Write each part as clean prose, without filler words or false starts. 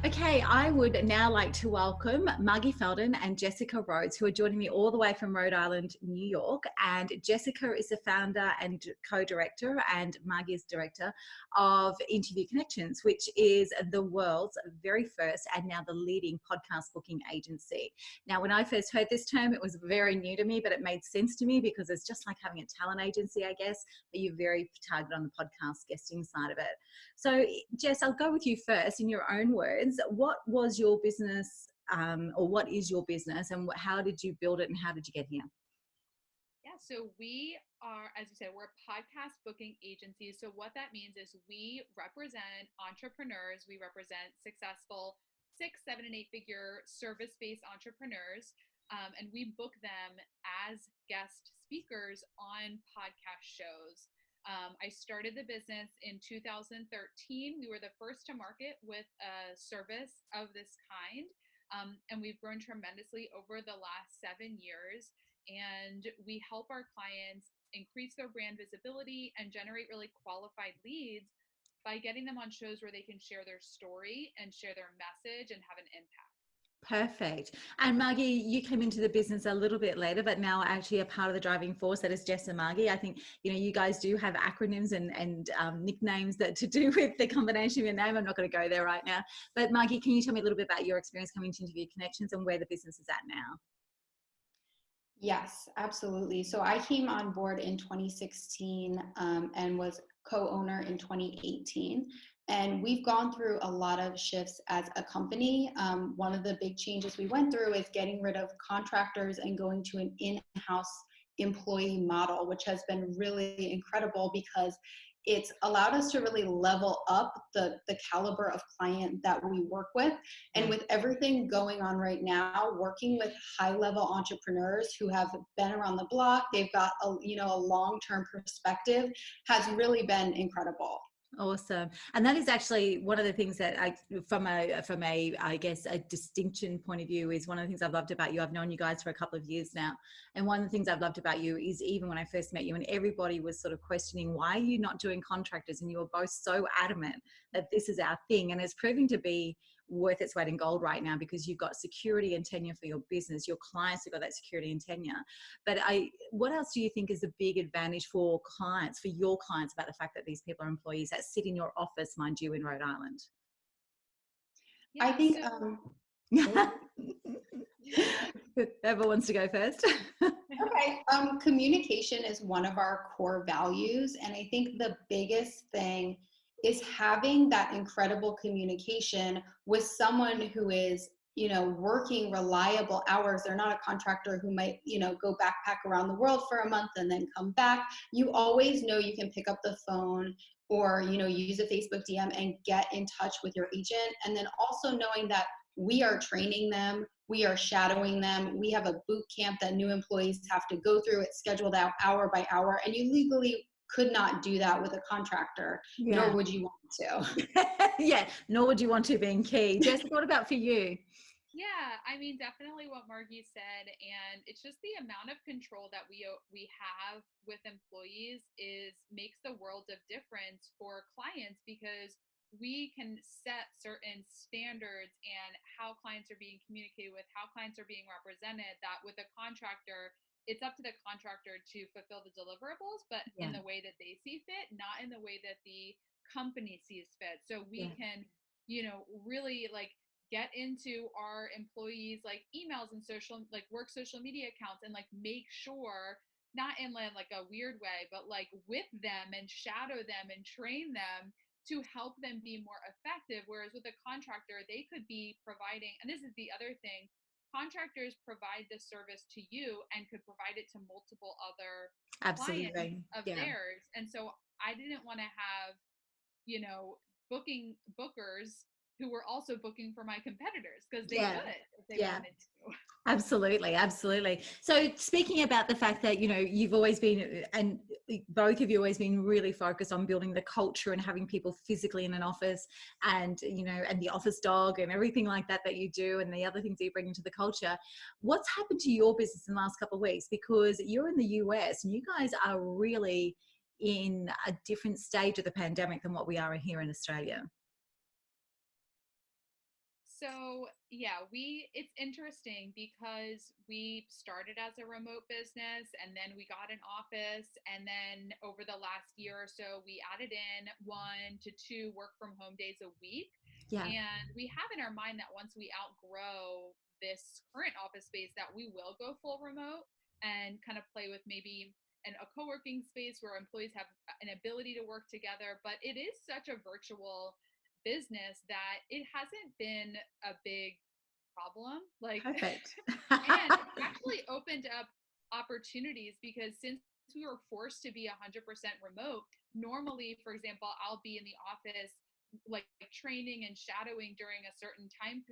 Okay, I would now like to welcome Margy Feldhuhn and Jessica Rhodes, who are joining me all the way from Rhode Island, New York. And Jessica is the founder and co-director, and Margy is director of Interview Connections, which is the world's very first and now the leading podcast booking agency. Now, when I first heard this term, it was very new to me, but it made sense to me because it's just like having a talent agency, I guess, but you're very targeted on the podcast guesting side of it. So, Jess, I'll go with you first in your own words. What was your business, or what is your business, and how did you build it, and how did you get here? Yeah, so we are, as you said, we're a podcast booking agency. So what that means is we represent entrepreneurs, we represent successful 6, 7, and 8-figure service-based entrepreneurs, and we book them as guest speakers on podcast shows. I started the business in 2013. We were the first to market with a service of this kind. And we've grown tremendously over the last 7 years. And we help our clients increase their brand visibility and generate really qualified leads by getting them on shows where they can share their story and share their message and have an impact. Perfect. And Margy, you came into the business a little bit later, but now actually a part of the driving force that is Jess and Margy. I think, you guys do have acronyms and nicknames that to do with the combination of your name. I'm not going to go there right now. But Margy, can you tell me a little bit about your experience coming to Interview Connections and where the business is at now? Yes, absolutely. So I came on board in 2016 and was co-owner in 2018. And we've gone through a lot of shifts as a company. One of the big changes we went through is getting rid of contractors and going to an in-house employee model, which has been really incredible because it's allowed us to really level up the caliber of client that we work with. And with everything going on right now, working with high-level entrepreneurs who have been around the block, they've got a long-term perspective, has really been incredible. Awesome. And that is actually one of the things that from a I guess a distinction point of view, is one of the things I've loved about you. I've known you guys for a couple of years now, and one of the things I've loved about you is even when I first met you and everybody was sort of questioning, why are you not doing contractors, and you were both so adamant that this is our thing, and it's proving to be worth its weight in gold right now, because you've got security and tenure for your business. Your clients have got that security and tenure. But what else do you think is the big advantage for clients, for your clients, about the fact that these people are employees that sit in your office, mind you, in Rhode Island? Yeah, I think whoever wants to go first. Okay. Communication is one of our core values. And I think the biggest thing is having that incredible communication with someone who is, working reliable hours. They're not a contractor who might, go backpack around the world for a month and then come back. You always know you can pick up the phone or, use a Facebook DM and get in touch with your agent. And then also knowing that we are training them, we are shadowing them. We have a boot camp that new employees have to go through. It's scheduled out hour by hour, and you legally could not do that with a contractor, nor would you want to. Yeah, nor would you want to, being key. Jess, what about for you? Yeah, I mean, definitely what Margy said, and it's just the amount of control that we have with employees makes the world of difference for clients, because we can set certain standards and how clients are being communicated with, how clients are being represented, that with a contractor, it's up to the contractor to fulfill the deliverables, but in the way that they see fit, not in the way that the company sees fit. So we can, really get into our employees emails and work social media accounts, and make sure, not in a weird way, but with them and shadow them and train them to help them be more effective. Whereas with a contractor, they could be providing, and this is the other thing, contractors provide this service to you and could provide it to multiple other clients of theirs. And so I didn't want to have, bookers who were also booking for my competitors, because they could if they wanted to. Absolutely. So speaking about the fact that, you've always been, and both of you always been really focused on building the culture and having people physically in an office, and, and the office dog and everything like that you do, and the other things that you bring into the culture. What's happened to your business in the last couple of weeks? Because you're in the US and you guys are really in a different stage of the pandemic than what we are here in Australia. So yeah, it's interesting because we started as a remote business and then we got an office, and then over the last year or so we added in 1 to 2 work from home days a week. Yeah. And we have in our mind that once we outgrow this current office space that we will go full remote and kind of play with maybe a co-working space where employees have an ability to work together. But it is such a virtual business that it hasn't been a big problem. Like, Perfect. and it's actually opened up opportunities because since we were forced to be 100% remote, normally, for example, I'll be in the office like training and shadowing during a certain time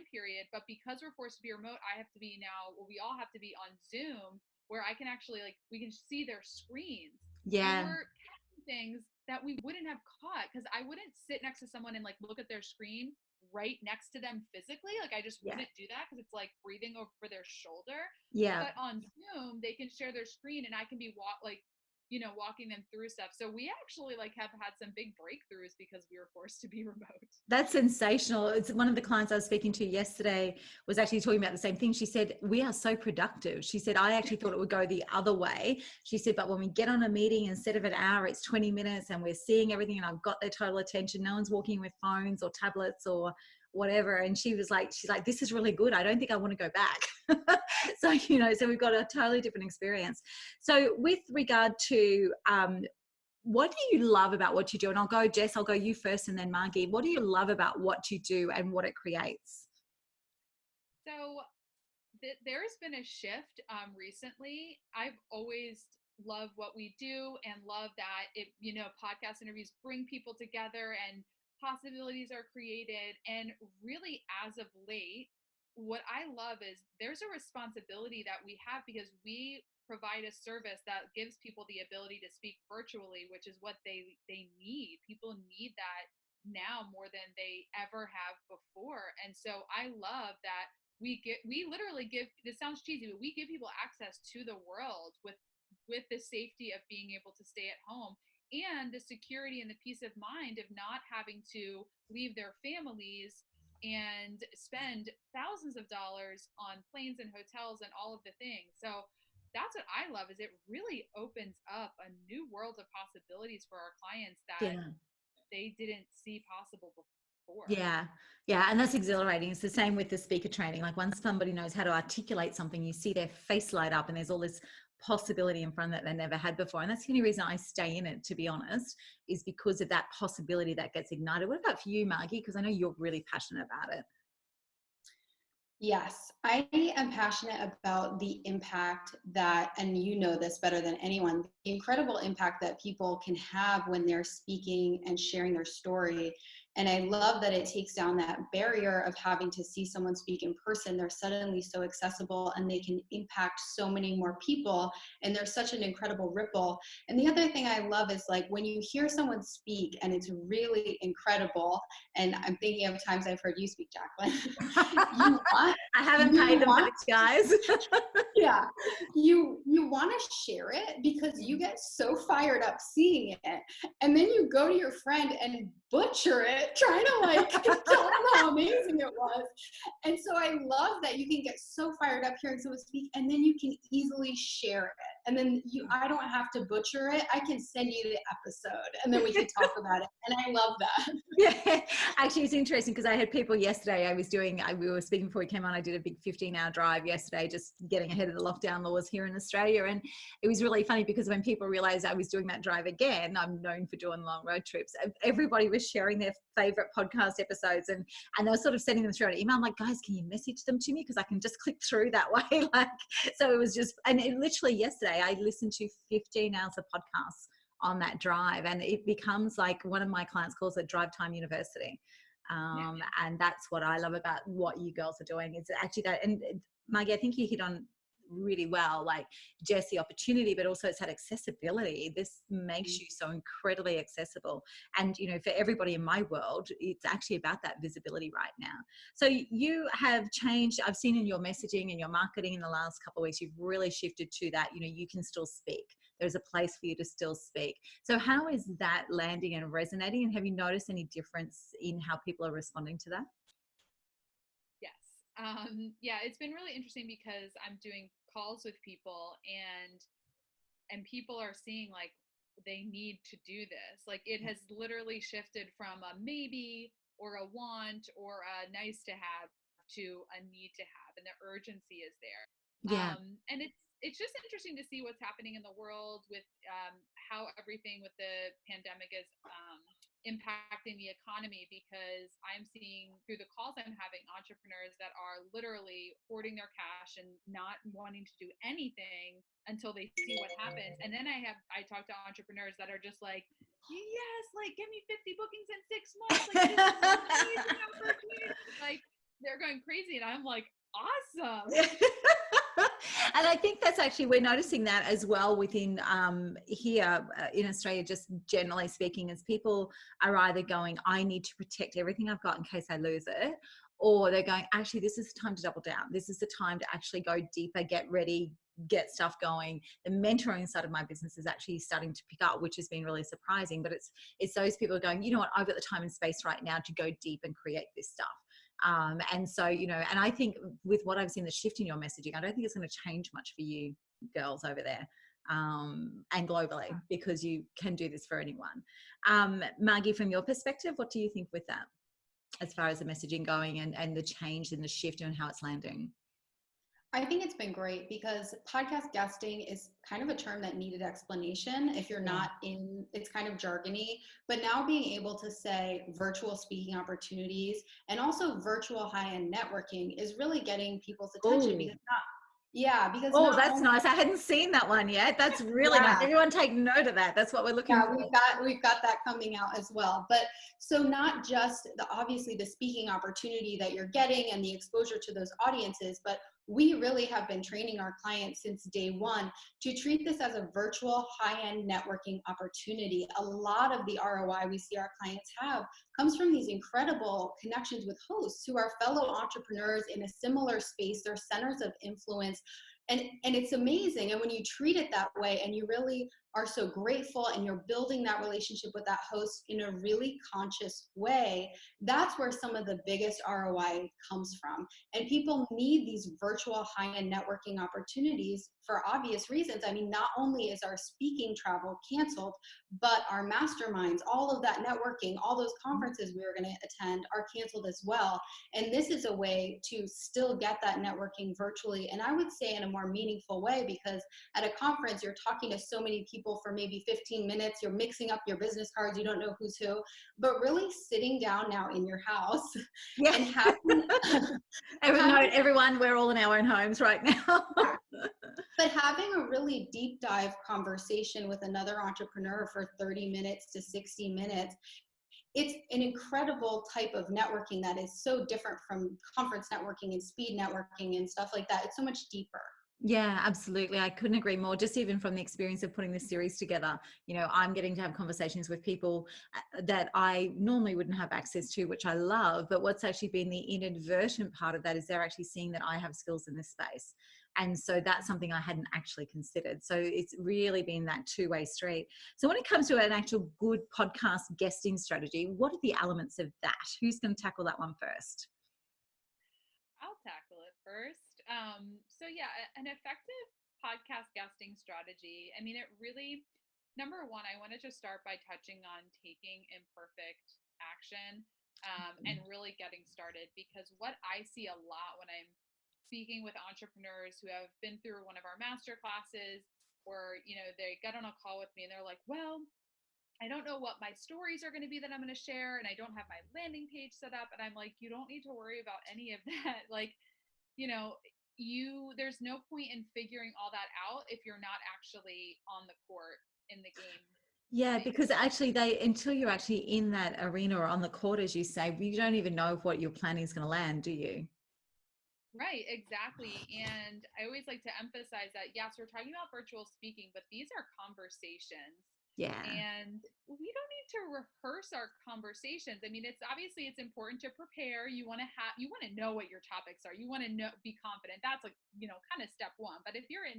period, but because we're forced to be remote, I have to be now, well, we all have to be on Zoom, where I can actually, like, we can see their screens, and Yeah. we're catching things that we wouldn't have caught because I wouldn't sit next to someone and like look at their screen right next to them physically. Like, I just Yeah. wouldn't do that because it's like breathing over their shoulder. Yeah. But on Zoom, they can share their screen and I can be walking them through stuff. So we actually like have had some big breakthroughs because we were forced to be remote. That's sensational. It's one of the clients I was speaking to yesterday was actually talking about the same thing. She said, we are so productive. She said, I actually thought it would go the other way. She said, but when we get on a meeting, instead of an hour, it's 20 minutes and we're seeing everything and I've got their total attention. No one's walking with phones or tablets or whatever. And she's like, this is really good. I don't think I want to go back. So, so we've got a totally different experience. So with regard to, what do you love about what you do? And I'll go, Jess, I'll go you first and then Margy. What do you love about what you do and what it creates? So there's been a shift recently. I've always loved what we do and love that podcast interviews bring people together and possibilities are created. And really, as of late, what I love is there's a responsibility that we have because we provide a service that gives people the ability to speak virtually, which is what they need. People need that now more than they ever have before. And so I love that we literally give, this sounds cheesy, but we give people access to the world with the safety of being able to stay at home and the security and the peace of mind of not having to leave their families and spend thousands of dollars on planes and hotels and all of the things. So that's what I love, is it really opens up a new world of possibilities for our clients that Yeah. they didn't see possible before. Yeah. Yeah. And that's exhilarating. It's the same with the speaker training. Like once somebody knows how to articulate something, you see their face light up and there's all this possibility in front that they never had before. And that's the only reason I stay in it, to be honest, is because of that possibility that gets ignited. What about for you, Margy? Because I know you're really passionate about it. Yes, I am passionate about the impact that, and you know this better than anyone, the incredible impact that people can have when they're speaking and sharing their story. And I love that it takes down that barrier of having to see someone speak in person. They're suddenly so accessible and they can impact so many more people. And there's such an incredible ripple. And the other thing I love is like when you hear someone speak and it's really incredible, and I'm thinking of times I've heard you speak, Jacqueline. I haven't paid them for this, guys. Yeah, you want to share it because you get so fired up seeing it, and then you go to your friend and butcher it, trying to like tell them how amazing it was. And so I love that you can get so fired up hearing someone speak, and then you can easily share it. And then I don't have to butcher it. I can send you the episode, and then we can talk about it. And I love that. Yeah, actually, it's interesting because I had people yesterday. We were speaking before we came on. I did a big 15-hour drive yesterday, just getting ahead of the lockdown laws here in Australia. And it was really funny because when people realized I was doing that drive again, I'm known for doing long road trips. Everybody was sharing their favorite podcast episodes and they were sort of sending them through an email. I'm like, guys, can you message them to me? Because I can just click through that way. Like, so it was just, and it literally yesterday, I listened to 15 hours of podcasts on that drive, and it becomes like one of my clients calls it drive time university. And that's what I love about what you girls are doing. It's actually that, and Maggie, I think you hit on really well, like Jess, the opportunity, but also it's that accessibility. This makes you so incredibly accessible. And, for everybody in my world, it's actually about that visibility right now. So you have changed, I've seen in your messaging and your marketing in the last couple of weeks, you've really shifted to that, you can still speak. There's a place for you to still speak. So how is that landing and resonating? And have you noticed any difference in how people are responding to that? Yeah, it's been really interesting because I'm doing calls with people, and people are seeing like they need to do this. Like it has literally shifted from a maybe or a want or a nice to have to a need to have, and the urgency is there. Yeah. And it's just interesting to see what's happening in the world with how everything with the pandemic is impacting the economy, because I'm seeing through the calls I'm having entrepreneurs that are literally hoarding their cash and not wanting to do anything until they see what happens. And then I talk to entrepreneurs that are just like, yes, like give me 50 bookings in 6 months. Like this is an amazing opportunity. Like they're going crazy. And I'm like, awesome. And I think that's actually, we're noticing that as well within here in Australia, just generally speaking, as people are either going, I need to protect everything I've got in case I lose it, or they're going, actually, this is the time to double down. This is the time to actually go deeper, get ready, get stuff going. The mentoring side of my business is actually starting to pick up, which has been really surprising. But it's those people going, you know what, I've got the time and space right now to go deep and create this stuff. And so, you know, and I think with what I've seen, the shift in your messaging, I don't think it's going to change much for you girls over there, and globally, because you can do this for anyone. Margy, from your perspective, what do you think with that, as far as the messaging going and the change and the shift and how it's landing? I think it's been great because podcast guesting is kind of a term that needed explanation. If you're Yeah. not in, it's kind of jargony, but now being able to say virtual speaking opportunities and also virtual high-end networking is really getting people's attention, Oh, because not, yeah, because oh, not that's only, nice. I hadn't seen that one yet. That's really nice. yeah, Everyone take note of that. That's what we're looking yeah, for. we've got that coming out as well. But so not just the obviously the speaking opportunity that you're getting and the exposure to those audiences, but we really have been training our clients since day one to treat this as a virtual high-end networking opportunity. A lot of the ROI we see our clients have comes from these incredible connections with hosts who are fellow entrepreneurs in a similar space. They're centers of influence. And it's amazing. And when you treat it that way and you really are so grateful and you're building that relationship with that host in a really conscious way, that's where some of the biggest ROI comes from. And people need these virtual high-end networking opportunities for obvious reasons. I mean, not only is our speaking travel canceled, but our masterminds, all of that networking, all those conferences we were going to attend are canceled as well. And this is a way to still get that networking virtually. And I would say in a more meaningful way, because at a conference, you're talking to so many people for maybe 15 minutes, you're mixing up your business cards, you don't know who's who, but really sitting down now in your house Yeah. and having, Everyone, we're all in our own homes right now. but having a really deep dive conversation with another entrepreneur for 30 minutes to 60 minutes, it's an incredible type of networking that is so different from conference networking and speed networking and stuff like that. It's so much deeper. Yeah, absolutely. I couldn't agree more. Just even from the experience of putting this series together, you know, I'm getting to have conversations with people that I normally wouldn't have access to, which I love. But what's actually been the inadvertent part of that is they're actually seeing that I have skills in this space. And so that's something I hadn't actually considered. So it's really been that two-way street. So when it comes to an actual good podcast guesting strategy, what are the elements of that? Who's going to tackle that one first? I'll tackle it first. So yeah, an effective podcast guesting strategy. I mean, it really, number one, I wanted to start by touching on taking imperfect action, and really getting started, because what I see a lot when I'm speaking with entrepreneurs who have been through one of our master classes, or, you know, they get on a call with me and they're like, well, I don't know what my stories are going to be that I'm going to share, and I don't have my landing page set up. And I'm like, you don't need to worry about any of that. Like, you know, there's no point in figuring all that out if you're not actually on the court in the game Yeah, playing. because actually until you're actually in that arena or on the court, as you say, you don't even know if what you're planning is going to land, do you? Right, exactly. And I always like to emphasize that, yes, we're talking about virtual speaking, but these are conversations. Yeah. And we don't need to rehearse our conversations. I mean, it's important to prepare. You want to know what your topics are. You want to know, be confident. That's like, you know, kind of step one. But if you're a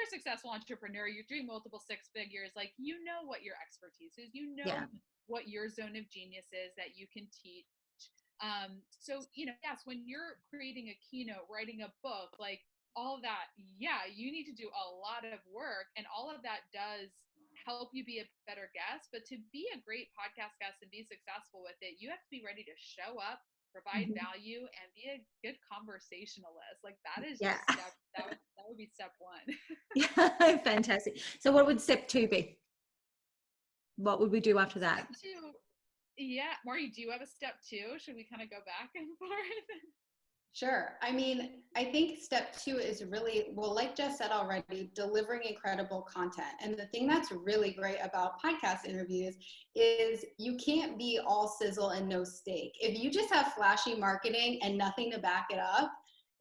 successful entrepreneur, you're doing multiple six figures, like, you know what your expertise is, you know Yeah. what your zone of genius is that you can teach. So, yes, when you're creating a keynote, writing a book, like all of that, yeah, you need to do a lot of work, and all of that does help you be a better guest. But to be a great podcast guest and be successful with it, you have to be ready to show up, provide Mhm. value, and be a good conversationalist. Like that is Yeah. just that would be step one. Yeah. Fantastic. So what would step 2 be? What would we do after Step that? two, yeah, Marty, do you have a step two? Should we kind of go back and forth? Sure. I mean, I think step two is really, well, like Jess said already, delivering incredible content. And the thing that's really great about podcast interviews is you can't be all sizzle and no steak. If you just have flashy marketing and nothing to back it up,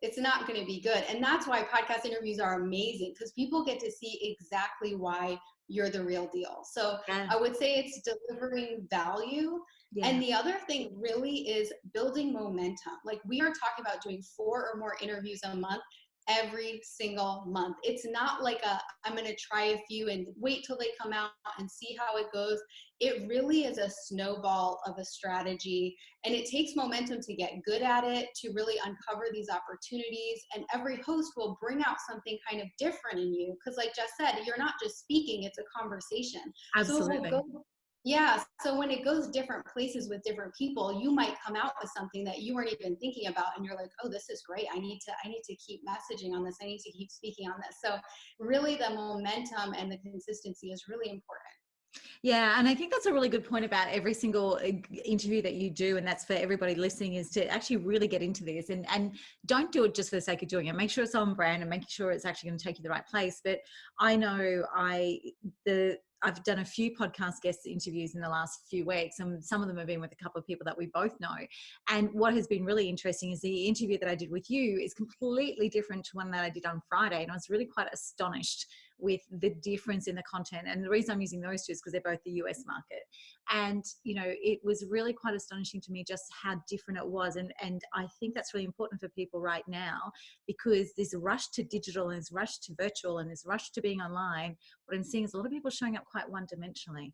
it's not going to be good. And that's why podcast interviews are amazing, because people get to see exactly why you're the real deal. So Yeah. I would say it's delivering value. Yeah. And the other thing really is building momentum. Like we are talking about doing 4 or more interviews a month every single month. It's not like I'm going to try a few and wait till they come out and see how it goes. It really is a snowball of a strategy, and it takes momentum to get good at it, to really uncover these opportunities. And every host will bring out something kind of different in you, because like Jess said, you're not just speaking, it's a conversation. So it will Absolutely. go. Yeah, so when it goes different places with different people, you might come out with something that you weren't even thinking about, and you're like, "Oh, this is great. I need to keep messaging on this. I need to keep speaking on this." So really the momentum and the consistency is really important. Yeah, and I think that's a really good point about every single interview that you do, and that's for everybody listening, is to actually really get into this and don't do it just for the sake of doing it. Make sure it's on brand and making sure it's actually going to take you the right place. But I know I've done a few podcast guest interviews in the last few weeks, and some of them have been with a couple of people that we both know. And what has been really interesting is the interview that I did with you is completely different to one that I did on Friday, and I was really quite astonished with the difference in the content. And the reason I'm using those two is because they're both the US market. And, it was really quite astonishing to me just how different it was. And I think that's really important for people right now, because this rush to digital and this rush to virtual and this rush to being online, what I'm seeing is a lot of people showing up quite one-dimensionally.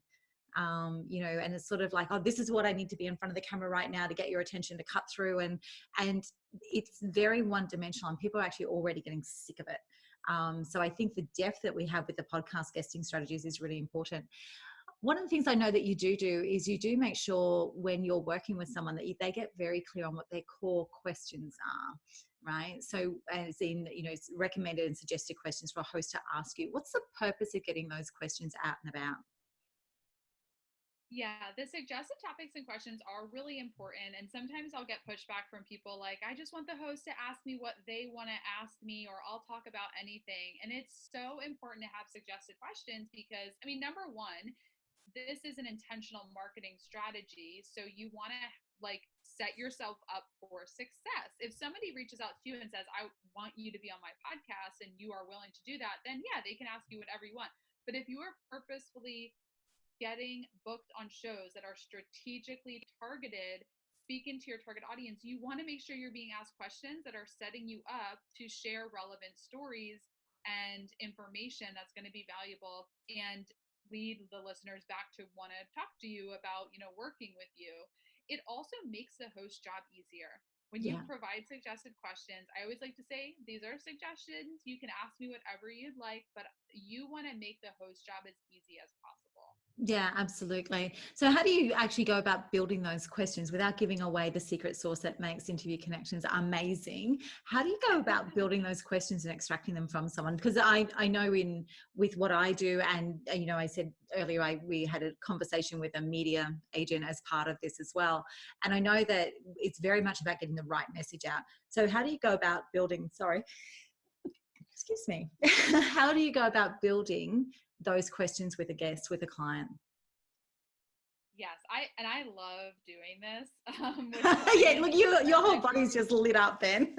And it's sort of like, oh, this is what I need to be in front of the camera right now to get your attention, to cut through. And it's very one-dimensional, and people are actually already getting sick of it. So I think the depth that we have with the podcast guesting strategies is really important. One of the things I know that you do is you do make sure when you're working with someone that they get very clear on what their core questions are, right? So as in, recommended and suggested questions for a host to ask you. What's the purpose of getting those questions out and about? Yeah, the suggested topics and questions are really important. And sometimes I'll get pushback from people like, I just want the host to ask me what they want to ask me, or I'll talk about anything. And it's so important to have suggested questions because, I mean, number one, this is an intentional marketing strategy. So you want to like set yourself up for success. If somebody reaches out to you and says, I want you to be on my podcast, and you are willing to do that, then yeah, they can ask you whatever you want. But if you are purposefully getting booked on shows that are strategically targeted, speaking to your target audience, you want to make sure you're being asked questions that are setting you up to share relevant stories and information that's going to be valuable and lead the listeners back to want to talk to you about, working with you. It also makes the host job easier. When you Yeah. provide suggested questions, I always like to say, these are suggestions. You can ask me whatever you'd like, but you want to make the host job as easy as possible. Yeah, absolutely. So how do you actually go about building those questions without giving away the secret sauce that makes interview connections amazing? How do you go about building those questions and extracting them from someone? Because I know with what I do, and I said earlier, we had a conversation with a media agent as part of this as well. And I know that it's very much about getting the right message out. So how do you go about building, excuse me, how do you go about building those questions with a guest, with a client? Yes, I love doing this. Yeah, look, your whole body's just lit up then.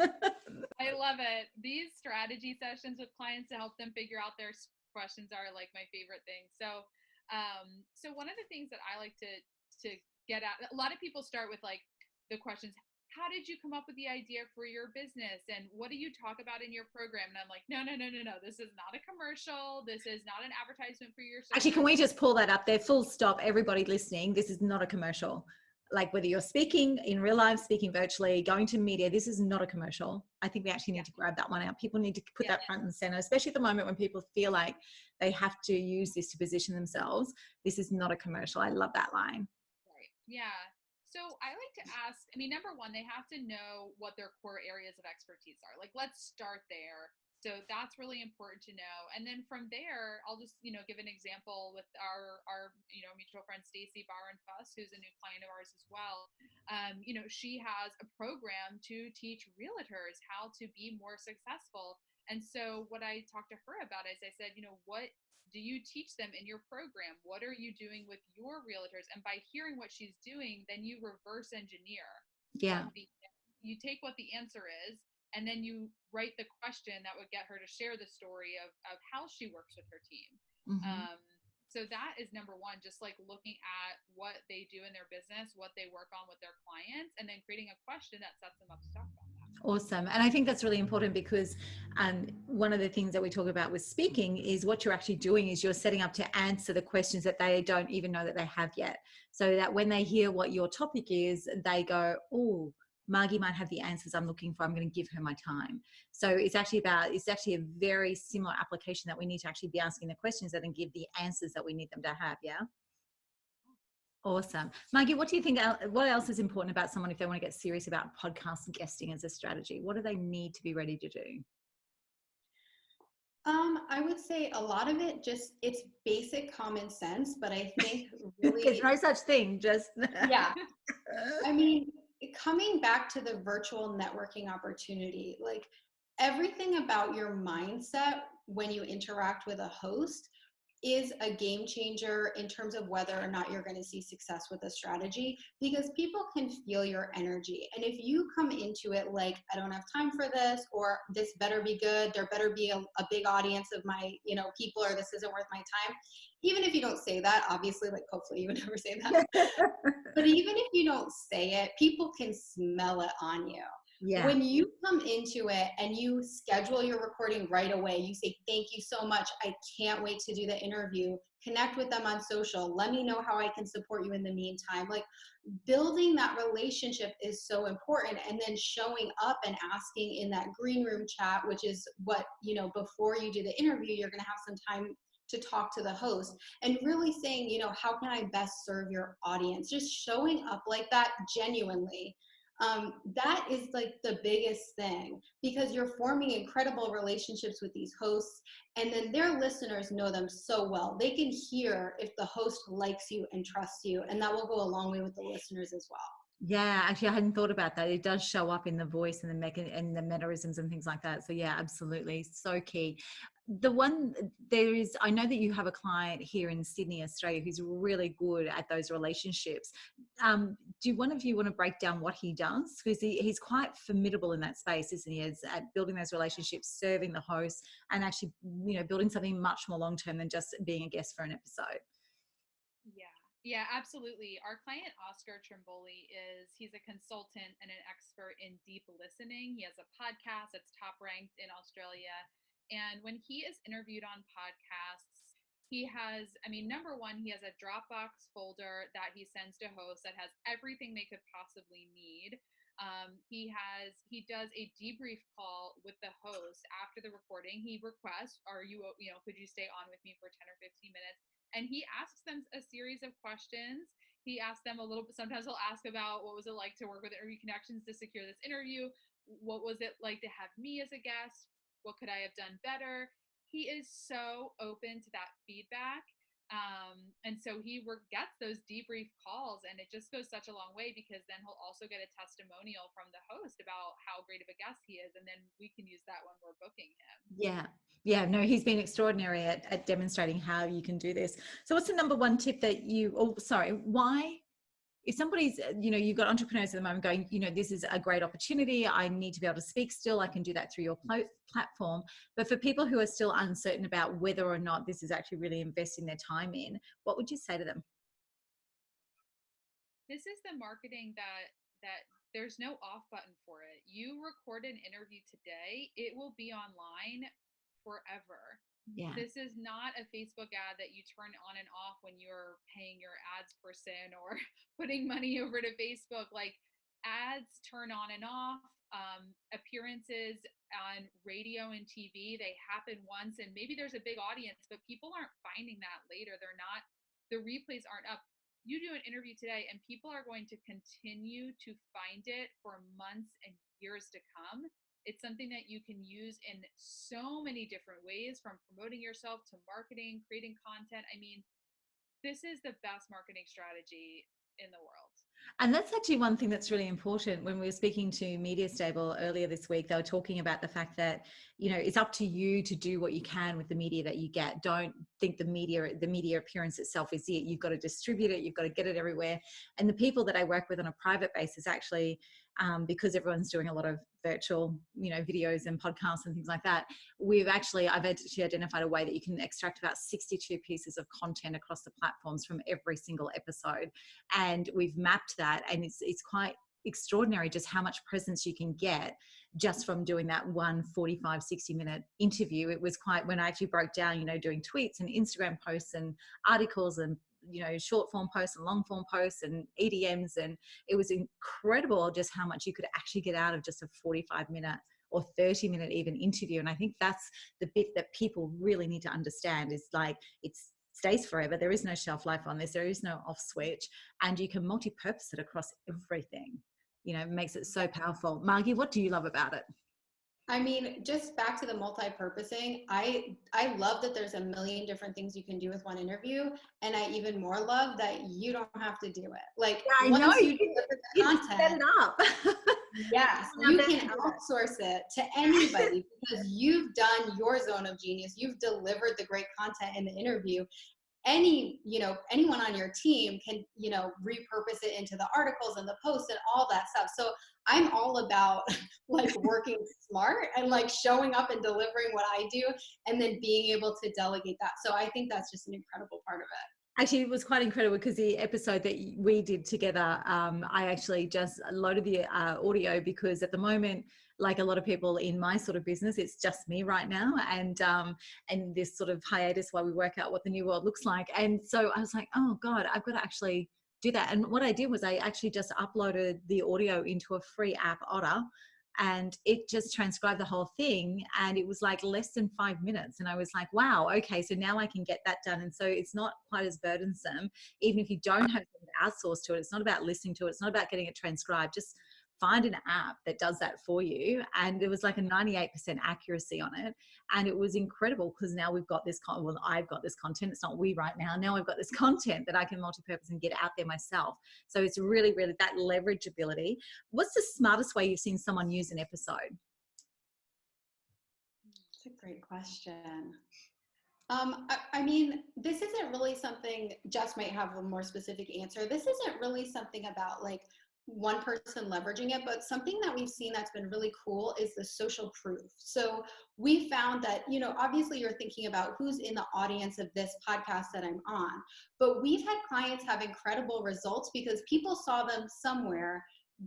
I love it. These strategy sessions with clients to help them figure out their questions are like my favorite thing. So one of the things that I like to get at, a lot of people start with like the questions, how did you come up with the idea for your business? And what do you talk about in your program? And I'm like, no. This is not a commercial. This is not an advertisement for your Actually, service. can we just pull that up there? Full stop. Everybody listening, this is not a commercial. like whether you're speaking in real life, speaking virtually, going to media, this is not a commercial. I think we actually need to grab that one out. People need to put that front and center, especially at the moment when people feel like they have to use this to position themselves. This is not a commercial. I love that line. Right. Yeah. So I like to ask, I mean, number one, they have to know what their core areas of expertise are. Like, let's start there. So that's really important to know. And then from there, I'll just, give an example with our mutual friend, Stacy Barron Fuss, who's a new client of ours as well. She has a program to teach realtors how to be more successful. And so what I talked to her about is I said, what do you teach them in your program? What are you doing with your realtors? And by hearing what she's doing, then you reverse engineer Yeah. you take what the answer is, and then you write the question that would get her to share the story of how she works with her team. Mm-hmm. So that is number one, just like looking at what they do in their business, what they work on with their clients, and then creating a question that sets them up to talk about that. Awesome. And I think that's really important because one of the things that we talk about with speaking is what you're actually doing is you're setting up to answer the questions that they don't even know that they have yet. So that when they hear what your topic is, they go, oh, Margy might have the answers I'm looking for. I'm going to give her my time. So it's actually a very similar application that we need to actually be asking the questions that then give the answers that we need them to have. Yeah. Awesome. Margy, what do you think, what else is important about someone if they want to get serious about podcast guesting as a strategy? What do they need to be ready to do? I would say a lot of it it's basic common sense, but I think There's really, no such thing, just. yeah. I mean, coming back to the virtual networking opportunity, like everything about your mindset when you interact with a host is a game changer in terms of whether or not you're going to see success with a strategy, because people can feel your energy. And if you come into it like, I don't have time for this, or this better be good, there better be a big audience of my, people, or this isn't worth my time. Even if you don't say that, obviously, like hopefully you would never say that. But even if you don't say it, people can smell it on you. Yeah. When you come into it and you schedule your recording right away, you say, thank you so much. I can't wait to do the interview. Connect with them on social. Let me know how I can support you in the meantime. Like, building that relationship is so important. And then showing up and asking in that green room chat, which is what, before you do the interview, you're going to have some time to talk to the host, and really saying, how can I best serve your audience? Just showing up like that genuinely. That is like the biggest thing, because you're forming incredible relationships with these hosts, and then their listeners know them so well. They can hear if the host likes you and trusts you, and that will go a long way with the listeners as well. Yeah, actually, I hadn't thought about that. It does show up in the voice and and the mannerisms and things like that. So yeah, absolutely, so key. I know that you have a client here in Sydney, Australia, who's really good at those relationships. Do one of you want to break down what he does? Because he's quite formidable in that space, isn't he? As at building those relationships, serving the host, and actually, building something much more long term than just being a guest for an episode. Yeah, absolutely. Our client, Oscar Trimboli, he's a consultant and an expert in deep listening. He has a podcast that's top ranked in Australia. And when he is interviewed on podcasts, he has, number one, he has a Dropbox folder that he sends to hosts that has everything they could possibly need. He does a debrief call with the host after the recording. He requests, could you stay on with me for 10 or 15 minutes? And he asks them a series of questions. He asks them a little bit, sometimes he'll ask about what was it like to work with Interview Connections to secure this interview? What was it like to have me as a guest? What could I have done better? He is so open to that feedback. And so he gets those debrief calls, and it just goes such a long way, because then he'll also get a testimonial from the host about how great of a guest he is. And then we can use that when we're booking him. Yeah. Yeah, no, he's been extraordinary at demonstrating how you can do this. So what's the number one tip that why, if somebody's, you've got entrepreneurs at the moment going, this is a great opportunity. I need to be able to speak still. I can do that through your platform. But for people who are still uncertain about whether or not this is actually really investing their time in, what would you say to them? This is the marketing that there's no off button for it. You record an interview today, it will be online forever. Yeah. This is not a Facebook ad that you turn on and off when you're paying your ads person or putting money over to Facebook. Like, ads turn on and off. Appearances on radio and TV, they happen once, and maybe there's a big audience, but people aren't finding that later. They're not, the replays aren't up. You do an interview today, and people are going to continue to find it for months and years to come. It's something that you can use in so many different ways, from promoting yourself to marketing, creating content. I mean, this is the best marketing strategy in the world. And that's actually one thing that's really important. When we were speaking to Media Stable earlier this week, they were talking about the fact that, it's up to you to do what you can with the media that you get. Don't think the media appearance itself is it. You've got to distribute it. You've got to get it everywhere. And the people that I work with on a private basis, actually, because everyone's doing a lot of virtual, videos and podcasts and things like that, I've actually identified a way that you can extract about 62 pieces of content across the platforms from every single episode. And we've mapped that, and it's quite extraordinary just how much presence you can get just from doing that 60-minute interview. It was quite, when I actually broke down, doing tweets and Instagram posts and articles and short form posts and long form posts and EDMs, and it was incredible just how much you could actually get out of just a 45-minute or 30-minute even interview. And I think that's the bit that people really need to understand, is like, it's stays forever. There is no shelf life on this. There is no off switch, and you can multi-purpose it across everything. It makes it so powerful. Margy, what do you love about it? I mean, just back to the multi-purposing, I love that there's a million different things you can do with one interview, and I even more love that you don't have to do it. Like, Yeah, I know. once you deliver the Set it content, up. yes, you can outsource it to anybody because you've done your zone of genius. You've delivered the great content in the interview. Anyone on your team can, repurpose it into the articles and the posts and all that stuff. So I'm all about like working smart and like showing up and delivering what I do, and then being able to delegate that. So I think that's just an incredible part of it. Actually, it was quite incredible because the episode that we did together, I actually just loaded the audio, because at the moment, like a lot of people in my sort of business, it's just me right now, and this sort of hiatus while we work out what the new world looks like. And so I was like, oh God, I've got to actually do that. And what I did was I actually just uploaded the audio into a free app, Otter, and it just transcribed the whole thing, and it was like less than 5 minutes, and I was like, wow, okay, so now I can get that done. And so it's not quite as burdensome, even if you don't have to outsource to it. It's not about listening to it, it's not about getting it transcribed. Just find an app that does that for you. And there was like a 98% accuracy on it, and it was incredible, because now we've got this I've got this content. It's not we right now I've got this content that I can multi-purpose and get out there myself. So it's really, really that leverage ability. What's the smartest way you've seen someone use an episode? That's a great question. I mean, this isn't really something, Jess might have a more specific answer. This isn't really something about like one person leveraging it, but something that we've seen that's been really cool is the social proof. So we found that, obviously you're thinking about who's in the audience of this podcast that I'm on, but we've had clients have incredible results because people saw them somewhere,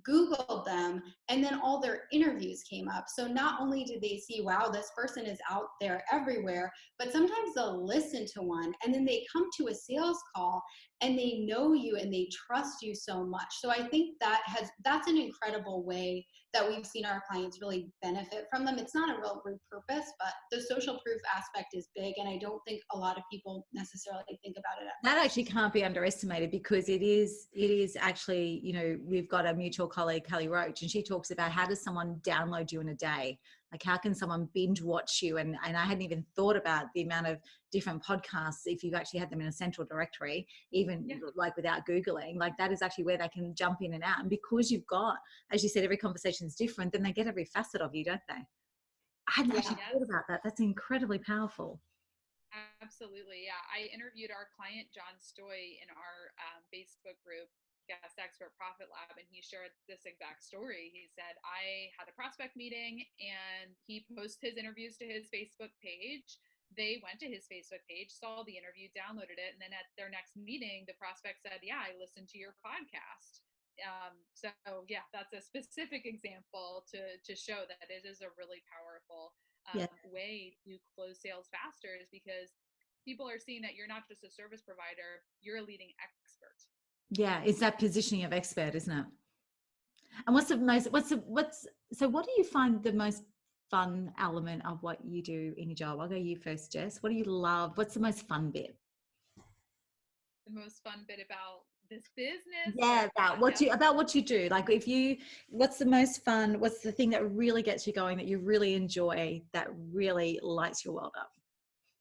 Googled them, and then all their interviews came up. So not only did they see, wow, this person is out there everywhere, but sometimes they'll listen to one and then they come to a sales call and they know you and they trust you so much. So I think that's an incredible way that we've seen our clients really benefit from them. It's not a real repurpose, but the social proof aspect is big, and I don't think a lot of people necessarily think about it. That actually can't be underestimated, because it is actually, we've got a mutual colleague, Kelly Roach, and she talks about, how does someone download you in a day? Like, how can someone binge watch you? And I hadn't even thought about the amount of different podcasts, if you actually had them in a central directory, even like without Googling, like that is actually where they can jump in and out. And because you've got, as you said, every conversation is different, then they get every facet of you, don't they? I hadn't actually thought about that. That's incredibly powerful. Absolutely. Yeah. I interviewed our client, John Stoy, in our Facebook group, Guest Expert Profit Lab, and he shared this exact story. He said, I had a prospect meeting and he posted his interviews to his Facebook page. They went to his Facebook page, saw the interview, downloaded it, and then at their next meeting, the prospect said, yeah, I listened to your podcast. So yeah, that's a specific example to show that it is a really powerful Yeah. way to close sales faster, is because people are seeing that you're not just a service provider, you're a leading expert. Yeah. It's that positioning of expert, isn't it? And so what do you find the most fun element of what you do in your job? I'll go you first, Jess. What do you love? What's the most fun bit? The most fun bit about this business Yeah, or podcast? about what you do. Like if you, what's the most fun? What's the thing that really gets you going, that you really enjoy, that really lights your world up?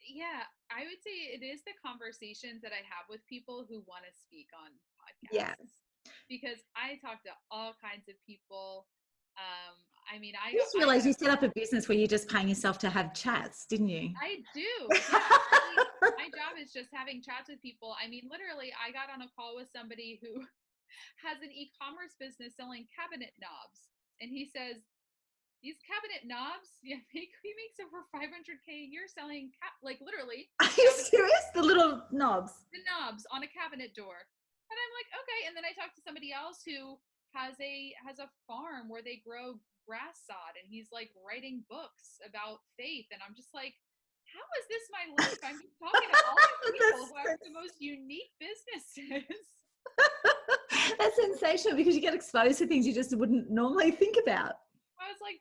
Yeah, I would say it is the conversations that I have with people who want to speak on Yeah. podcasts, because I talk to all kinds of people. I mean, I just I realized you have set up a business where you're just paying yourself to have chats, didn't you? I do. Yeah. I mean, my job is just having chats with people. I mean, literally, I got on a call with somebody who has an e-commerce business selling cabinet knobs. And he says, these cabinet knobs, yeah, he makes over 500K a year selling, like literally, Are you cabinet, serious? The little knobs. the knobs on a cabinet door. And I'm like, okay. And then I talked to somebody else who has a farm where they grow grass sod, and he's like writing books about faith. And I'm just like, how is this my life? I'm just talking to all these people who have the most unique businesses. That's sensational, because you get exposed to things you just wouldn't normally think about. I was like,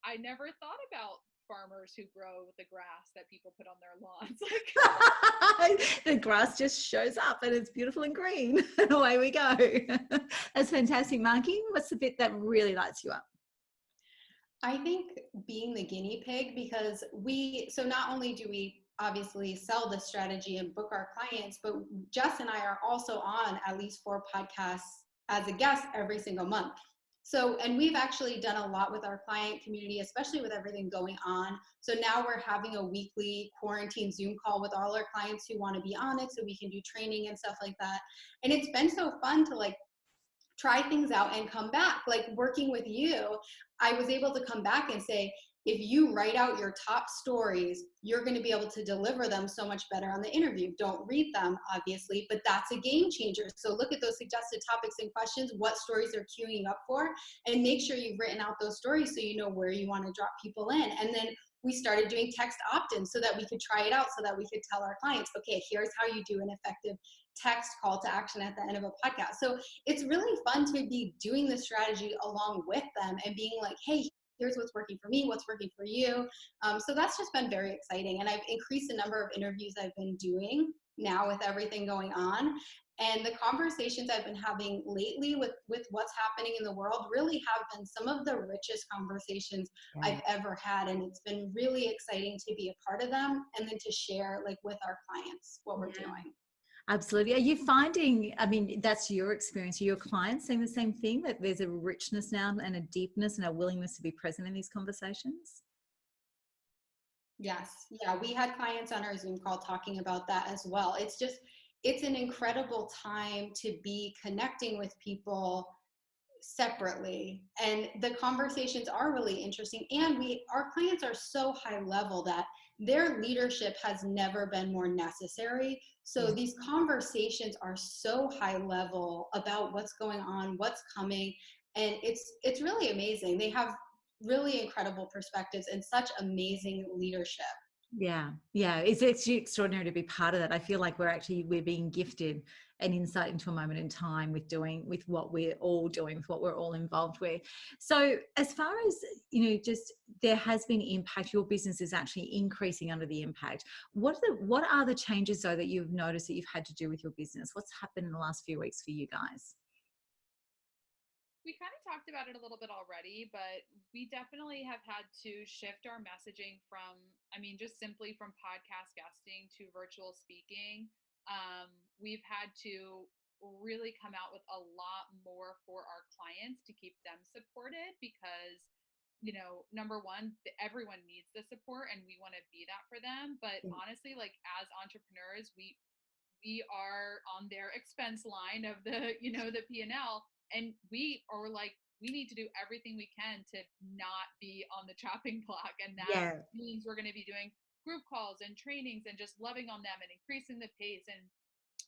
I never thought about farmers who grow the grass that people put on their lawns. Like, The grass just shows up and it's beautiful and green, and away we go. That's fantastic. Marky, what's the bit that really lights you up? I think being the guinea pig, because so not only do we obviously sell this strategy and book our clients, but Jess and I are also on at least 4 podcasts as a guest every single month. So, and we've actually done a lot with our client community, especially with everything going on. So now we're having a weekly quarantine Zoom call with all our clients who want to be on it, so we can do training and stuff like that. And it's been so fun to like try things out and come back. Like working with you, I was able to come back and say, if you write out your top stories, you're going to be able to deliver them so much better on the interview. Don't read them, obviously, but that's a game changer. So look at those suggested topics and questions, what stories they're queuing up for, and make sure you've written out those stories so you know where you want to drop people in. And then we started doing text opt-ins so that we could try it out, so that we could tell our clients, okay, here's how you do an effective text call to action at the end of a podcast. So it's really fun to be doing the strategy along with them and being like, hey, here's what's working for me, what's working for you. So that's just been very exciting. And I've increased the number of interviews I've been doing now with everything going on. And the conversations I've been having lately with what's happening in the world really have been some of the richest conversations I've ever had. And it's been really exciting to be a part of them, and then to share like with our clients what we're doing. Absolutely. Are you finding, I mean, that's your experience, are your clients saying the same thing, that there's a richness now and a deepness and a willingness to be present in these conversations? Yes. Yeah. We had clients on our Zoom call talking about that as well. It's an incredible time to be connecting with people separately. And the conversations are really interesting. And our clients are so high level that their leadership has never been more necessary. So these conversations are so high level about what's going on, what's coming. And it's really amazing. They have really incredible perspectives and such amazing leadership. Yeah, yeah, it's actually extraordinary to be part of that. I feel like we're being gifted an insight into a moment in time with what we're all doing, with what we're all involved with. So as far as, just there has been impact, your business is actually increasing under the impact. What are the changes though that you've noticed that you've had to do with your business? What's happened in the last few weeks for you guys? we kind of talked about it a little bit already, but we definitely have had to shift our messaging from, I mean, just simply from podcast guesting to virtual speaking. We've had to really come out with a lot more for our clients to keep them supported, because number one, everyone needs the support and we want to be that for them. But honestly, like as entrepreneurs, we are on their expense line of the the P&L, and we are like, we need to do everything we can to not be on the chopping block, and that means we're going to be doing group calls and trainings and just loving on them and increasing the pace and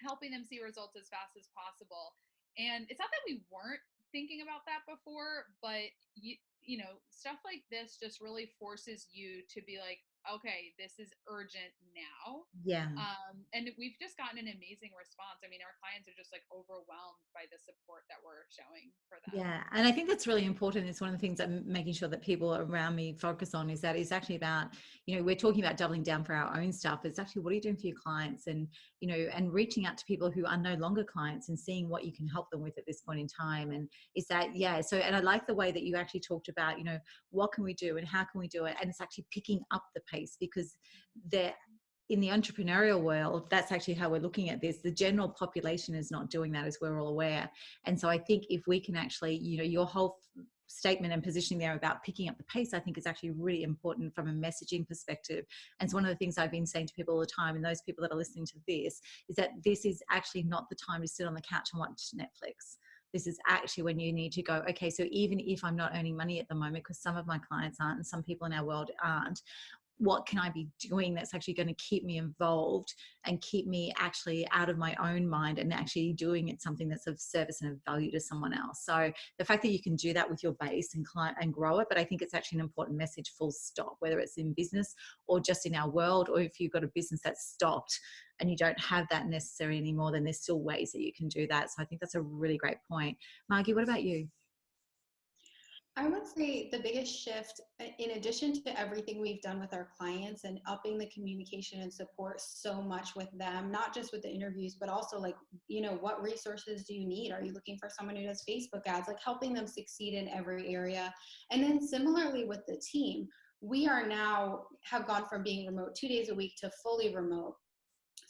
helping them see results as fast as possible. And it's not that we weren't thinking about that before, but you know, stuff like this just really forces you to be like, okay, this is urgent now. Yeah. And we've just gotten an amazing response. I mean, our clients are just like overwhelmed by the support that we're showing for them. Yeah, and I think that's really important. It's one of the things I'm making sure that people around me focus on, is that it's actually about, you know, we're talking about doubling down for our own stuff. It's actually, what are you doing for your clients? And, you know, and reaching out to people who are no longer clients and seeing what you can help them with at this point in time. And is that, yeah. So, and I like the way that you actually talked about, you know, what can we do and how can we do it? And it's actually picking up the pace, because they're, in the entrepreneurial world, that's actually how we're looking at this. The general population is not doing that, as we're all aware. And so I think if we can actually, you know, your whole statement and positioning there about picking up the pace, I think is actually really important from a messaging perspective. And it's one of the things I've been saying to people all the time, and those people that are listening to this, is that this is actually not the time to sit on the couch and watch Netflix. This is actually when you need to go, okay, so even if I'm not earning money at the moment, because some of my clients aren't and some people in our world aren't, what can I be doing that's actually going to keep me involved and keep me actually out of my own mind and actually doing it something that's of service and of value to someone else. So the fact that you can do that with your base and client and grow it, but I think it's actually an important message, full stop, whether it's in business or just in our world, or if you've got a business that's stopped and you don't have that necessary anymore, then there's still ways that you can do that. So I think that's a really great point. Margy, what about you? I would say the biggest shift, in addition to everything we've done with our clients and upping the communication and support so much with them, not just with the interviews, but also like, you know, what resources do you need? Are you looking for someone who does Facebook ads? Like helping them succeed in every area. And then similarly with the team, we are now have gone from being remote 2 days a week to fully remote.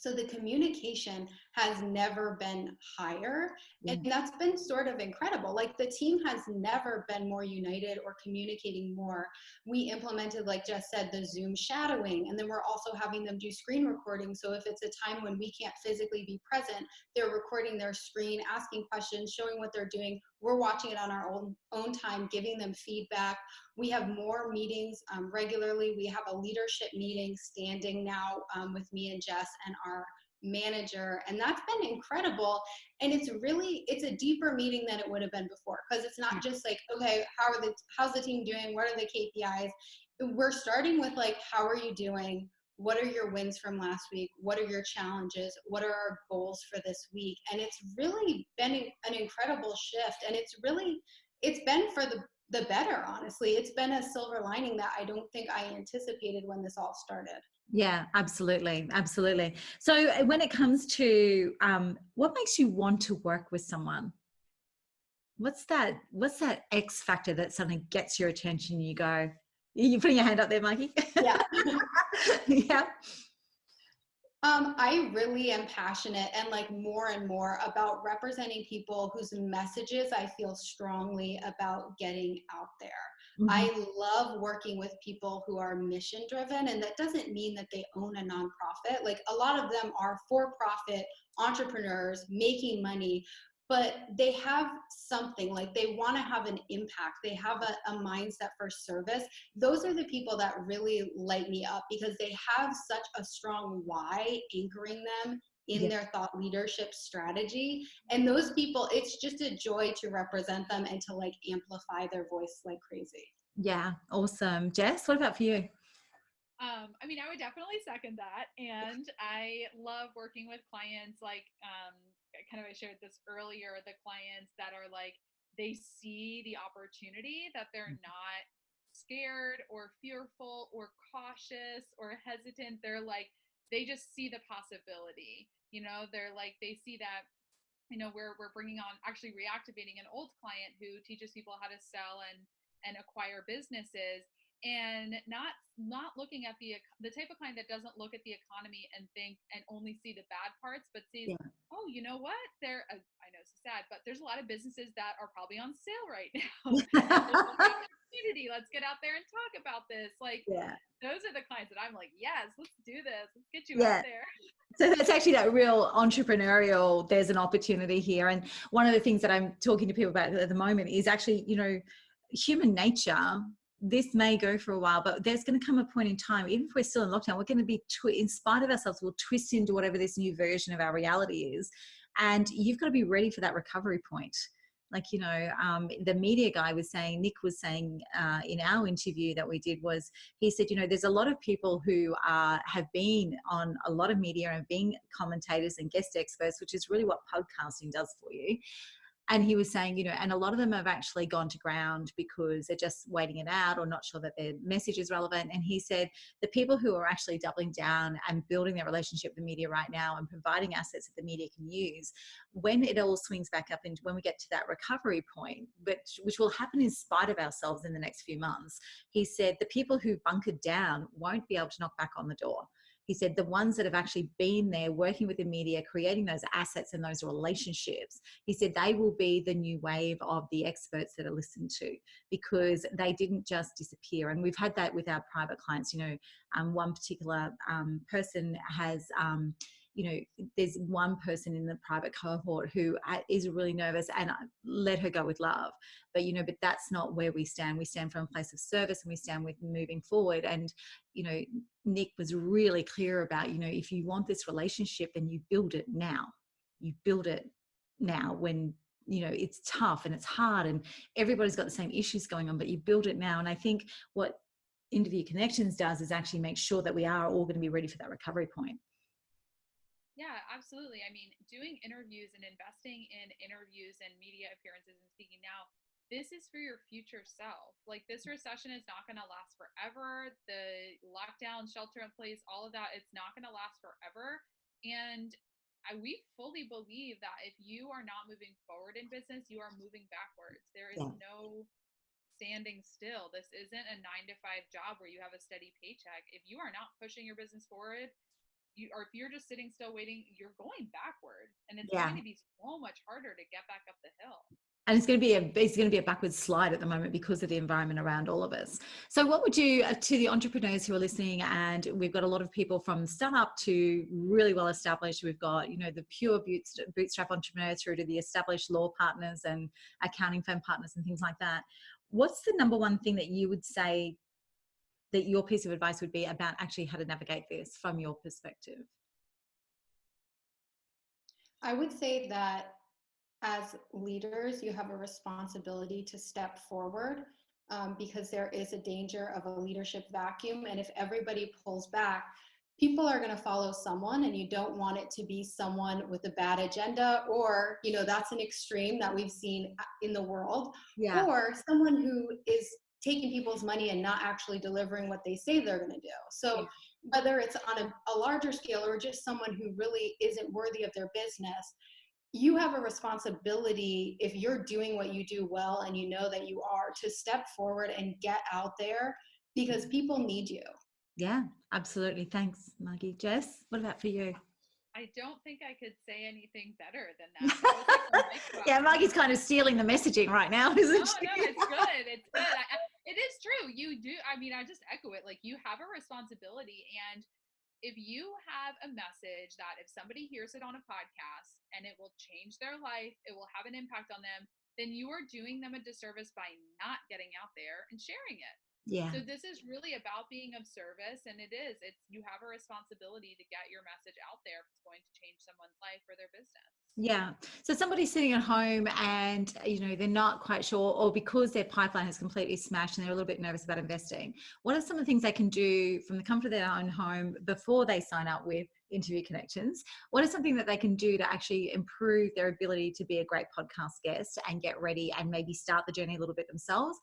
So the communication has never been higher. Yeah. And that's been sort of incredible. Like the team has never been more united or communicating more. We implemented, like Jess said, the Zoom shadowing, and then we're also having them do screen recording. So if it's a time when we can't physically be present, they're recording their screen, asking questions, showing what they're doing. We're watching it on our own time, giving them feedback. We have more meetings regularly. We have a leadership meeting standing now with me and Jess and our manager, and that's been incredible. And it's a deeper meeting than it would have been before, because it's not just like, okay, how's the team doing, what are the KPIs. We're starting with like, how are you doing, what are your wins from last week, what are your challenges, what are our goals for this week. And it's really been an incredible shift, and it's been for the better, honestly. It's been a silver lining that I don't think I anticipated when this all started. Yeah, absolutely. Absolutely. So when it comes to what makes you want to work with someone? What's that X factor that suddenly gets your attention? You go, you're putting your hand up there, Mikey. Yeah. Yeah. I really am passionate and like more and more about representing people whose messages I feel strongly about getting out there. Mm-hmm. I love working with people who are mission driven, and that doesn't mean that they own a nonprofit. Like a lot of them are for-profit entrepreneurs making money, but they have something, like they want to have an impact. They have a mindset for service. Those are the people that really light me up, because they have such a strong why anchoring them in their thought leadership strategy. And those people, it's just a joy to represent them and to like amplify their voice like crazy. Yeah. Awesome. Jess, what about for you? I mean, I would definitely second that. And I love working with clients like, kind of, I shared this earlier, the clients that are like, they see the opportunity, that they're not scared or fearful or cautious or hesitant. They're like, they just see the possibility, you know, they're like, they see that, you know, we're bringing on, actually reactivating an old client who teaches people how to sell and acquire businesses, and not looking at the type of client that doesn't look at the economy and think and only see the bad parts, but sees, oh, you know what, I know it's sad, but there's a lot of businesses that are probably on sale right now. Opportunity, let's get out there and talk about this. Like, those are the clients that I'm like, yes, let's do this, let's get you out there. So that's actually that real entrepreneurial, there's an opportunity here. And one of the things that I'm talking to people about at the moment is actually, you know, human nature. This may go for a while, but there's going to come a point in time, even if we're still in lockdown, we're going to be, in spite of ourselves, we'll twist into whatever this new version of our reality is. And you've got to be ready for that recovery point. Like, the media guy was saying, Nick was saying in our interview that we did, was he said, there's a lot of people who have been on a lot of media and being commentators and guest experts, which is really what podcasting does for you. And he was saying, and a lot of them have actually gone to ground because they're just waiting it out or not sure that their message is relevant. And he said the people who are actually doubling down and building their relationship with the media right now and providing assets that the media can use, when it all swings back up and when we get to that recovery point, which will happen in spite of ourselves in the next few months, he said the people who bunkered down won't be able to knock back on the door. He said the ones that have actually been there working with the media, creating those assets and those relationships, he said they will be the new wave of the experts that are listened to, because they didn't just disappear. And we've had that with our private clients. One particular person has, there's one person in the private cohort who is really nervous, and I let her go with love. But that's not where we stand. We stand from a place of service, and we stand with moving forward. And Nick was really clear about, if you want this relationship, then you build it now. You build it now when, it's tough and it's hard and everybody's got the same issues going on, but you build it now. And I think what Interview Connections does is actually make sure that we are all going to be ready for that recovery point. Yeah, absolutely. I mean, doing interviews and investing in interviews and media appearances and speaking now, this is for your future self. Like, this recession is not going to last forever. The lockdown, shelter in place, all of that, it's not going to last forever. And we fully believe that if you are not moving forward in business, you are moving backwards. There is no standing still. This isn't a 9-to-5 job where you have a steady paycheck. If you are not pushing your business forward, or if you're just sitting still waiting, you're going backward, and it's going to be so much harder to get back up the hill. And it's going to be a backwards slide at the moment because of the environment around all of us. So what would you, to the entrepreneurs who are listening, and we've got a lot of people from startup to really well established, we've got, the pure bootstrap entrepreneurs through to the established law partners and accounting firm partners and things like that. What's the number one thing that you would say that your piece of advice would be about actually how to navigate this from your perspective? I would say that as leaders, you have a responsibility to step forward, because there is a danger of a leadership vacuum. And if everybody pulls back, people are going to follow someone, and you don't want it to be someone with a bad agenda, or, that's an extreme that we've seen in the world, or someone who is taking people's money and not actually delivering what they say they're going to do. So whether it's on a larger scale or just someone who really isn't worthy of their business, you have a responsibility, if you're doing what you do well and you know that you are, to step forward and get out there, because people need you. Yeah, absolutely. Thanks, Margy. Jess, what about for you? I don't think I could say anything better than that. That was like yeah, Margy's kind of stealing the messaging right now, isn't she? No, it's good. It's good. It is true. You do. I mean, I just echo it. Like, you have a responsibility. And if you have a message that if somebody hears it on a podcast and it will change their life, it will have an impact on them, then you are doing them a disservice by not getting out there and sharing it. Yeah. So this is really about being of service, and you have a responsibility to get your message out there if it's going to change someone's life or their business. Yeah. So somebody's sitting at home and, they're not quite sure, or because their pipeline has completely smashed and they're a little bit nervous about investing. What are some of the things they can do from the comfort of their own home before they sign up with Interview Connections? What is something that they can do to actually improve their ability to be a great podcast guest and get ready and maybe start the journey a little bit themselves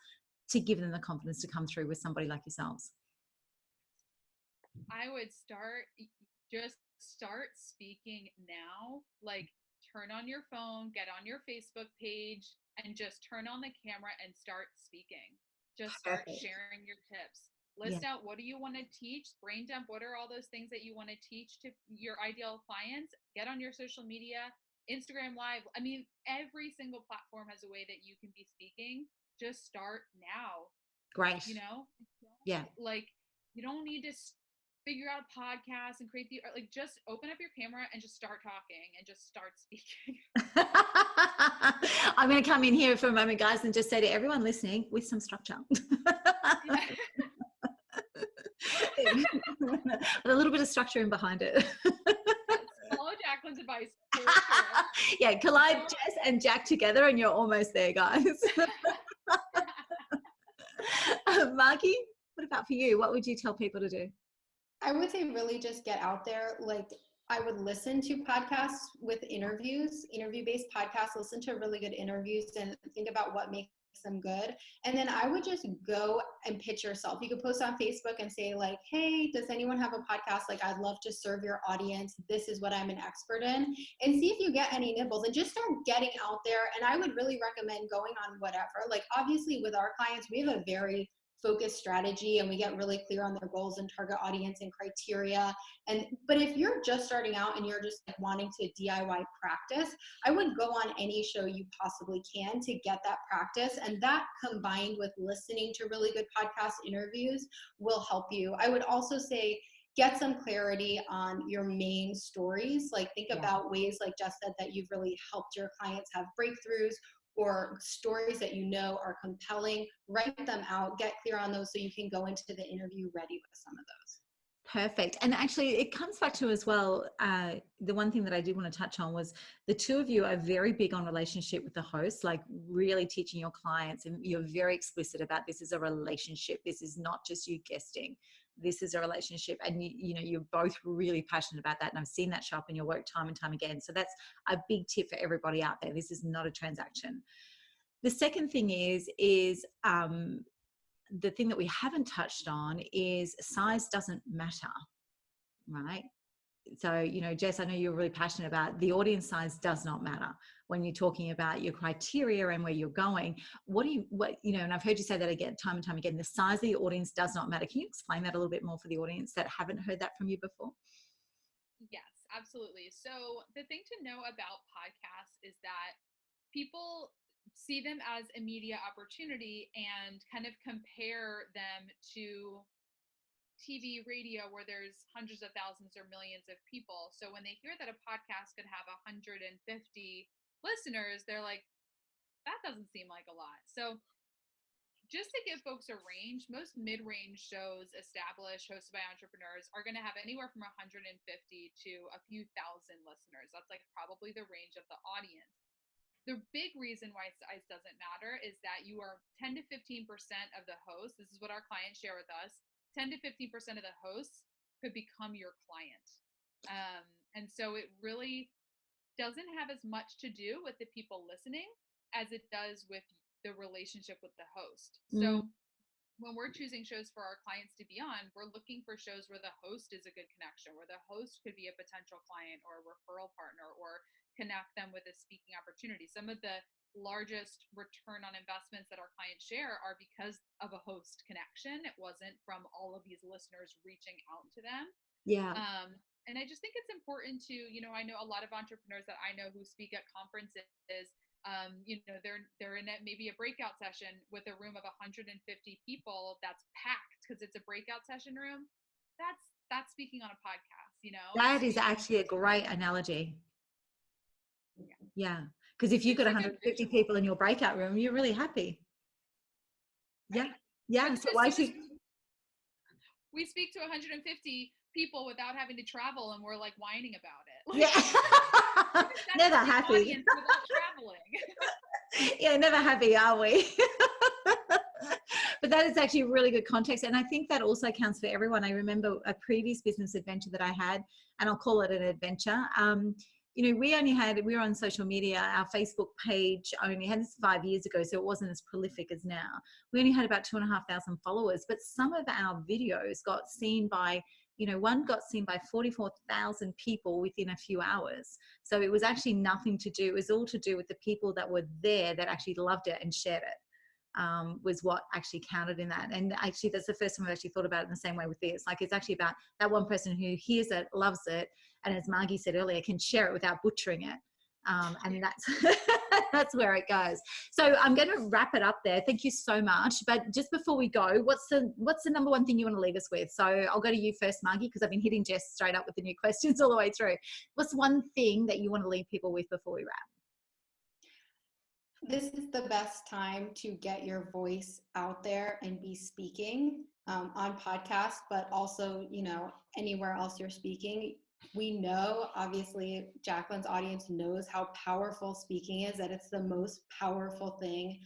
to give them the confidence to come through with somebody like yourselves? I would start speaking now. Like, turn on your phone, get on your Facebook page, and just turn on the camera and start speaking. Just start sharing your tips. List out, what do you want to teach? Brain dump, what are all those things that you want to teach to your ideal clients? Get on your social media, Instagram Live. I mean, every single platform has a way that you can be speaking. Just start now. Great. Like, you don't need to figure out podcasts and create just open up your camera and just start talking and just start speaking. I'm going to come in here for a moment, guys, and just say to everyone listening, with some structure. With a little bit of structure in behind it. Follow Jacqueline's advice. For true. Yeah, collide Jess and Jack together and you're almost there, guys. Marky, what about for you? What would you tell people to do? I would say really just get out there. Like, I would listen to podcasts with interviews, interview-based podcasts, listen to really good interviews and think about what makes them good. And then I would just go and pitch yourself. You could post on Facebook and say like, hey, does anyone have a podcast? Like, I'd love to serve your audience. This is what I'm an expert in. And see if you get any nibbles and just start getting out there. And I would really recommend going on whatever. Like, obviously with our clients, we have a very focused strategy and we get really clear on their goals and target audience and criteria. But if you're just starting out and you're just like wanting to DIY practice, I would go on any show you possibly can to get that practice. And that combined with listening to really good podcast interviews will help you. I would also say get some clarity on your main stories. Like, think about ways, like Jess said, that you've really helped your clients have breakthroughs or stories that you know are compelling. Write them out, get clear on those so you can go into the interview ready with some of those. Perfect. And actually it comes back to as well, the one thing that I did want to touch on was the two of you are very big on relationship with the host, like really teaching your clients, and you're very explicit about this is a relationship. This is not just you guesting. This is a relationship. And you know, you're both really passionate about that. And I've seen that show up in your work time and time again. So that's a big tip for everybody out there. This is not a transaction. The second thing is the thing that we haven't touched on is size doesn't matter, right? So, you know, Jess, I know you're really passionate about the audience size does not matter when you're talking about your criteria and where you're going. And I've heard you say that again, time and time again, the size of the audience does not matter. Can you explain that a little bit more for the audience that haven't heard that from you before? Yes, absolutely. So the thing to know about podcasts is that people see them as a media opportunity and kind of compare them to TV, radio, where there's hundreds of thousands or millions of people. So when they hear that a podcast could have 150 listeners, they're like, that doesn't seem like a lot. So just to give folks a range, most mid-range shows established, hosted by entrepreneurs, are going to have anywhere from 150 to a few thousand listeners. That's like probably the range of the audience. The big reason why size doesn't matter is that you are 10 to 15% of the hosts. This is what our clients share with us. 10 to 15% of the hosts could become your client. And so it really doesn't have as much to do with the people listening as it does with the relationship with the host. So when we're choosing shows for our clients to be on, we're looking for shows where the host is a good connection, where the host could be a potential client or a referral partner or connect them with a speaking opportunity. Some of the largest return on investments that our clients share are because of a host connection. It wasn't from all of these listeners reaching out to them. Yeah. And I just think it's important to, I know a lot of entrepreneurs that I know who speak at conferences, they're in maybe a breakout session with a room of 150 people that's packed because it's a breakout session room. That's speaking on a podcast, That is actually a great analogy. Yeah. Because if you've got 150 people in your breakout room, you're really happy. Right. Yeah. So why should we speak to 150 people without having to travel and we're like whining about it? Like, never happy without traveling. Yeah, never happy, are we? But that is actually really good context, and I think that also counts for everyone. I remember a previous business adventure that I had, and I'll call it an adventure. We were on social media. Our Facebook page only had this 5 years ago, so it wasn't as prolific as now. We only had about 2,500 followers, but some of our videos got seen by, one got seen by 44,000 people within a few hours. So it was actually nothing to do. It was all to do with the people that were there that actually loved it and shared it. Was what actually counted in that. And actually that's the first time I've actually thought about it in the same way with this. Like, it's actually about that one person who hears it, loves it, and as Margy said earlier, can share it without butchering it. And that's that's where it goes. So I'm going to wrap it up there. Thank you so much. But just before we go, what's the number one thing you want to leave us with? So I'll go to you first, Margy, because I've been hitting Jess straight up with the new questions all the way through. What's one thing that you want to leave people with before we wrap? This is the best time to get your voice out there and be speaking on podcasts, but also, anywhere else you're speaking. We know, obviously, Jacqueline's audience knows how powerful speaking is, that it's the most powerful thing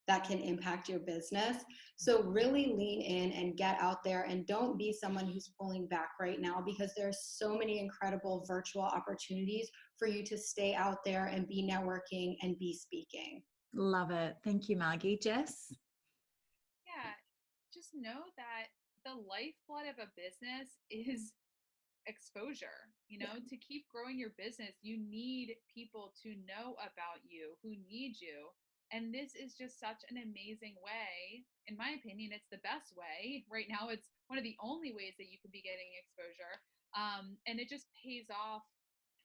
that can impact your business. So really lean in and get out there, and don't be someone who's pulling back right now, because there's so many incredible virtual opportunities for you to stay out there and be networking and be speaking. Love it. Thank you, Margy. Jess? Yeah, just know that the lifeblood of a business is exposure. To keep growing your business, you need people to know about you, who need you. And this is just such an amazing way. In my opinion, it's the best way. Right now, it's one of the only ways that you could be getting exposure. And it just pays off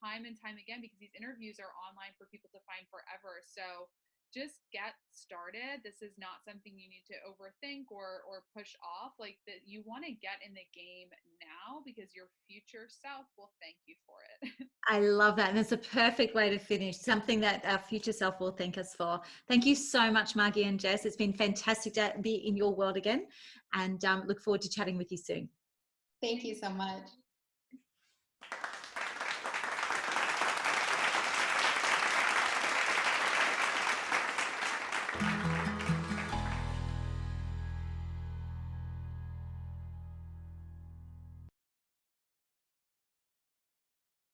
time and time again, because these interviews are online for people to find forever. So just get started. This is not something you need to overthink or push off. Like, that you want to get in the game now, because your future self will thank you for it. I love that. And it's a perfect way to finish, something that our future self will thank us for. Thank you so much, Margy and Jess. It's been fantastic to be in your world again, and look forward to chatting with you soon. Thank you so much.